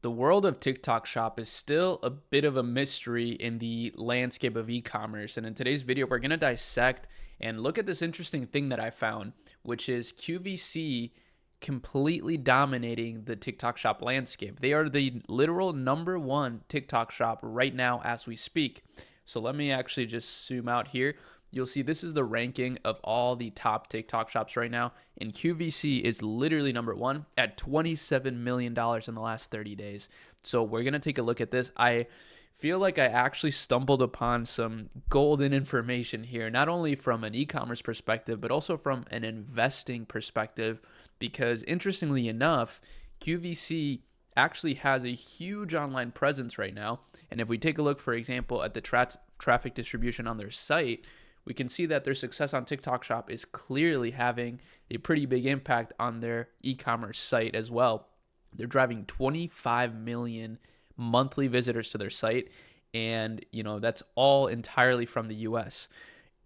The world of TikTok Shop is still a bit of a mystery in the landscape of e-commerce. And in today's video, we're going to dissect and look at this interesting thing that I found, which is QVC completely dominating the TikTok Shop landscape. They are the literal number one TikTok Shop right now as we speak. So let me actually just zoom out here. You'll see this is the ranking of all the top TikTok shops right now, and QVC is literally number one at $27 million in the last 30 days. So we're going to take a look at this. I feel like I actually stumbled upon some golden information here, not only from an e-commerce perspective, but also from an investing perspective, because interestingly enough, QVC actually has a huge online presence right now. And if we take a look, for example, at the traffic distribution on their site, we can see that their success on TikTok Shop is clearly having a pretty big impact on their e-commerce site as well. They're driving 25 million monthly visitors to their site, and that's all entirely from the US.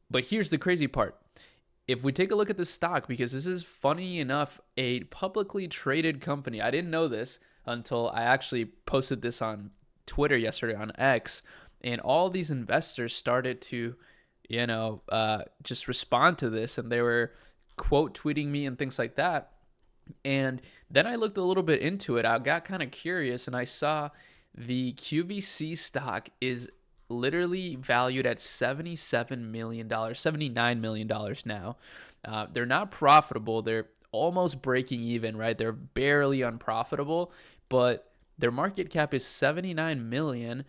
But here's the crazy part. If we take a look at the stock, because this is funny enough, a publicly traded company. I didn't know this until I actually posted this on Twitter yesterday on X, and all these investors started to just respond to this, and they were quote tweeting me and things like that. And then I looked a little bit into it. I got kind of curious, and I saw the QVC stock is literally valued at $77 million, $79 million now. They're not profitable. They're almost breaking even, right? They're barely unprofitable, but their market cap is $79 million,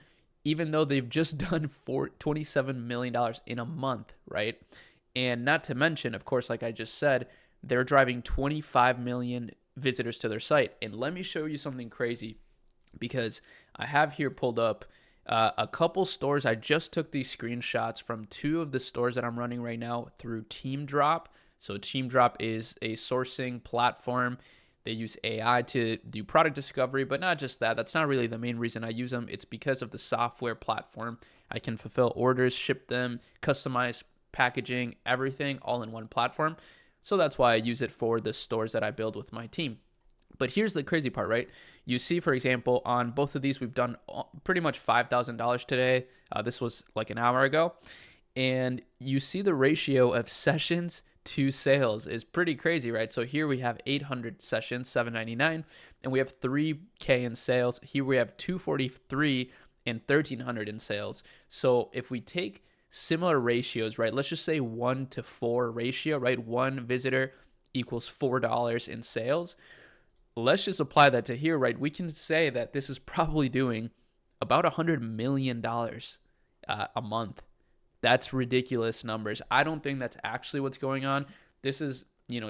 even though they've just done $27 million in a month, right? And not to mention, of course, like I just said, they're driving 25 million visitors to their site. And let me show you something crazy, because I have here pulled up a couple stores. I just took these screenshots from two of the stores that I'm running right now through TeamDrop. So TeamDrop is a sourcing platform. They use AI to do product discovery, but not just that. That's not really the main reason I use them. It's because of the software platform. I can fulfill orders, ship them, customize packaging, everything all in one platform. So that's why I use it for the stores that I build with my team. But here's the crazy part, right? You see, for example, on both of these, we've done pretty much $5,000 today. This was like an hour ago. And you see the ratio of sessions to sales is pretty crazy, right? So here we have 800 sessions, $7.99, and we have 3K in sales. Here we have 243 and 1,300 in sales. So if we take similar ratios, right, let's just say 1-to-4 ratio, right? One visitor equals $4 in sales. Let's just apply that to here, right? We can say that this is probably doing about $100 million a month. That's ridiculous numbers. I don't think that's actually what's going on. This is,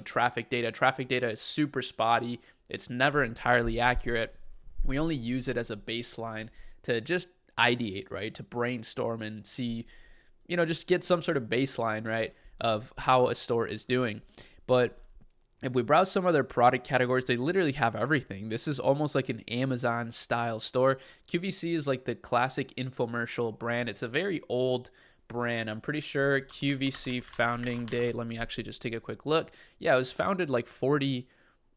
traffic data. Traffic data is super spotty. It's never entirely accurate. We only use it as a baseline to just ideate, right? To brainstorm and see, just get some sort of baseline, right, of how a store is doing. But if we browse some other product categories, they literally have everything. This is almost like an Amazon style store. QVC is like the classic infomercial brand. It's a very old brand. I'm pretty sure QVC founding date. Let me actually just take a quick look. Yeah, it was founded like 40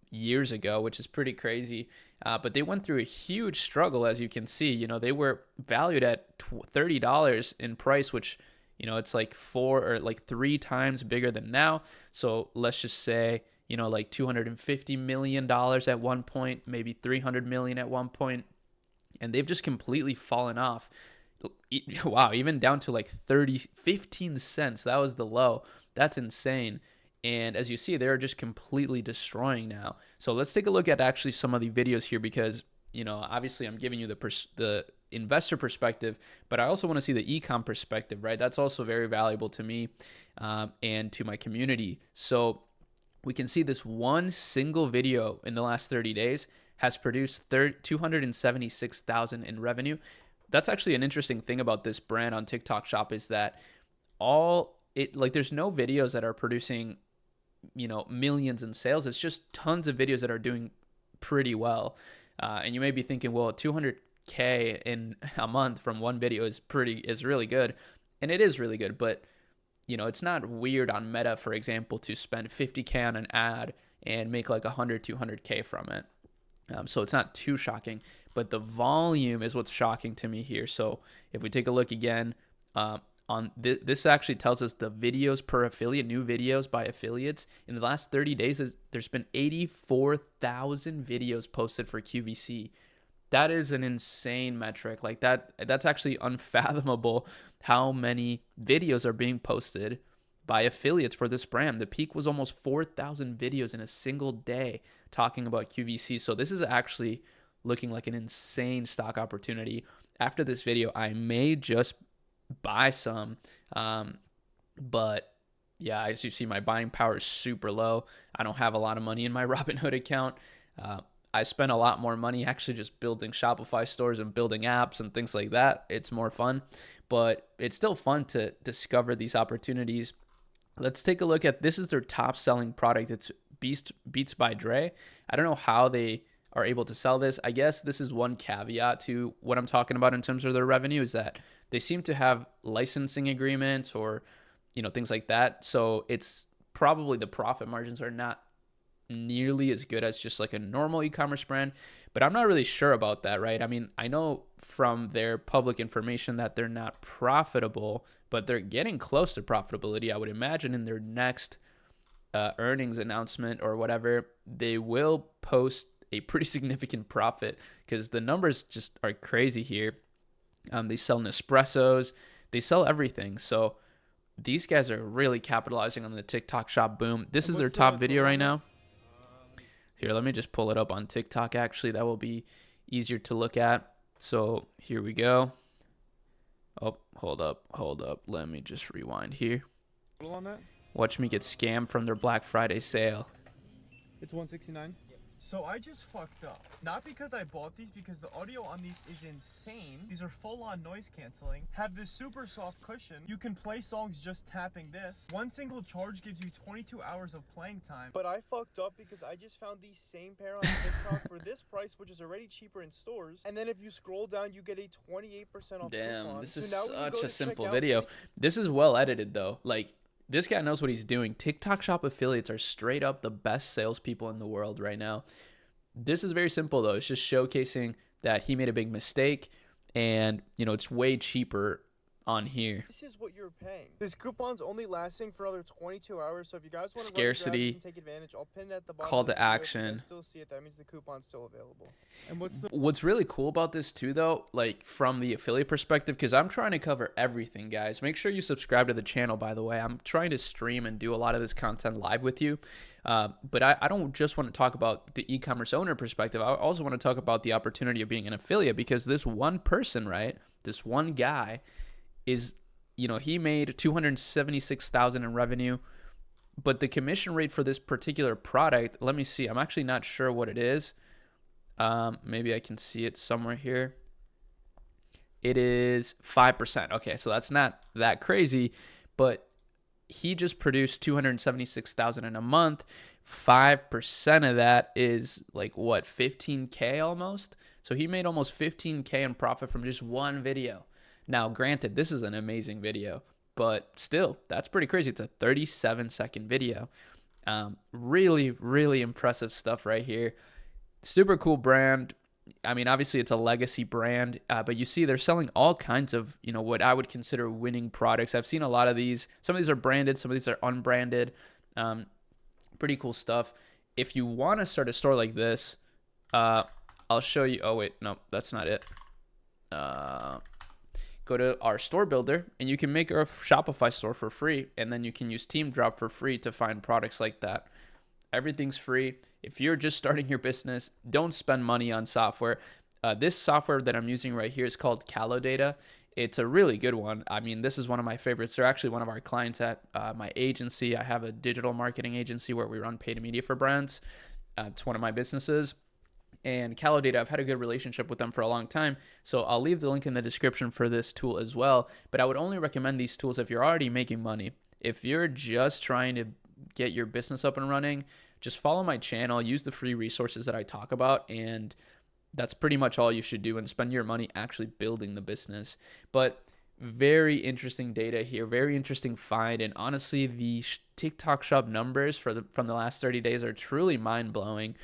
years ago, which is pretty crazy. But they went through a huge struggle, as you can see. They were valued at $30 in price, which, it's like 3 times bigger than now. So let's just say, like $250 million at one point, maybe $300 million at one point, and they've just completely fallen off. Wow, even down to like 15 cents. That was the low. That's insane. And as you see, they're just completely destroying now. So let's take a look at actually some of the videos here, because, obviously I'm giving you the investor perspective, but I also want to see the e-com perspective, right? That's also very valuable to me and to my community. So we can see this one single video in the last 30 days has produced 276,000 in revenue. That's actually an interesting thing about this brand on TikTok Shop, is that there's no videos that are producing, millions in sales. It's just tons of videos that are doing pretty well. And you may be thinking, well, 200K in a month from one video is really good. And it is really good, but it's not weird on Meta, for example, to spend 50K on an ad and make like 100, 200K from it. So it's not too shocking. but the volume is what's shocking to me here. So if we take a look again, this actually tells us the videos per affiliate, new videos by affiliates. In the last 30 days, there's been 84,000 videos posted for QVC. That is an insane metric. Like that's actually unfathomable how many videos are being posted by affiliates for this brand. The peak was almost 4,000 videos in a single day talking about QVC. So this is actually looking like an insane stock opportunity. After this video, I may just buy some. But yeah, as you see, my buying power is super low. I don't have a lot of money in my Robinhood account. I spend a lot more money actually just building Shopify stores and building apps and things like that. It's more fun, but it's still fun to discover these opportunities. Let's take a look at, this is their top selling product. It's Beats by Dre. I don't know how they are able to sell this. I guess this is one caveat to what I'm talking about in terms of their revenue, is that they seem to have licensing agreements or, things like that. So it's probably the profit margins are not nearly as good as just like a normal e-commerce brand, but I'm not really sure about that, right? I mean, I know from their public information that they're not profitable, but they're getting close to profitability. I would imagine in their next earnings announcement or whatever, they will post a pretty significant profit because the numbers just are crazy here. They sell Nespressos, they sell everything. So these guys are really capitalizing on the TikTok shop boom. This is their top video right now. Here, let me just pull it up on TikTok. Actually, that will be easier to look at. So here we go. Oh, hold up. Let me just rewind here. On that? Watch me get scammed from their Black Friday sale. It's 169. So I just fucked up. Not because I bought these, because the audio on these is insane. These are full-on noise canceling. Have this super soft cushion. You can play songs just tapping this. One single charge gives you 22 hours of playing time. But I fucked up because I just found these same pair on TikTok for this price, which is already cheaper in stores. And then if you scroll down, you get a 28% off Damn, coupon. this is So such a simple video. This is well edited though. Like, this guy knows what he's doing. TikTok shop affiliates are straight up the best salespeople in the world right now. This is very simple though. It's just showcasing that he made a big mistake, and it's way cheaper on here. This is what you're paying. This coupon's only lasting for another 22 hours. So if you guys want to Scarcity, and take advantage, I'll pin it at the bottom. call to action. If you still see it, that means the coupon's still available. And what's really cool about this too though, like from the affiliate perspective, because I'm trying to cover everything, guys. Make sure you subscribe to the channel, by the way. I'm trying to stream and do a lot of this content live with you. But I don't just want to talk about the e-commerce owner perspective. I also want to talk about the opportunity of being an affiliate, because this one person, right? This one guy is, he made $276,000 in revenue, but the commission rate for this particular product, let me see. I'm actually not sure what it is. Maybe I can see it somewhere here. It is 5%. Okay, so that's not that crazy, but he just produced $276,000 in a month. 5% of that is like what, 15K almost? So he made almost 15K in profit from just one video. Now, granted, this is an amazing video, but still, that's pretty crazy. It's a 37-second video. Really, really impressive stuff right here. Super cool brand. I mean, obviously, it's a legacy brand, but you see they're selling all kinds of, what I would consider winning products. I've seen a lot of these. Some of these are branded. Some of these are unbranded. Pretty cool stuff. If you want to start a store like this, I'll show you. Oh, wait. No, that's not it. Go to our store builder and you can make a Shopify store for free, and then you can use Teamdrop for free to find products like that. Everything's free. If you're just starting your business, don't spend money on software. This software that I'm using right here is called CaloData. It's a really good one. I mean, this is one of my favorites. They're actually one of our clients at my agency. I have a digital marketing agency where we run paid media for brands. It's one of my businesses. And CaloData, I've had a good relationship with them for a long time. So I'll leave the link in the description for this tool as well. But I would only recommend these tools if you're already making money. If you're just trying to get your business up and running, just follow my channel, use the free resources that I talk about, and that's pretty much all you should do, and spend your money actually building the business. But very interesting data here, very interesting find, and honestly, the TikTok shop numbers from the last 30 days are truly mind-blowing.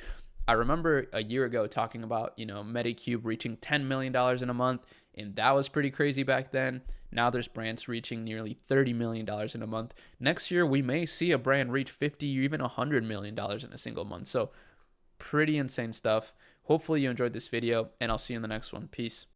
I remember a year ago talking about, Medicube reaching $10 million in a month, and that was pretty crazy back then. Now there's brands reaching nearly $30 million in a month. Next year, we may see a brand reach 50 or even $100 million in a single month. So pretty insane stuff. Hopefully you enjoyed this video, and I'll see you in the next one. Peace.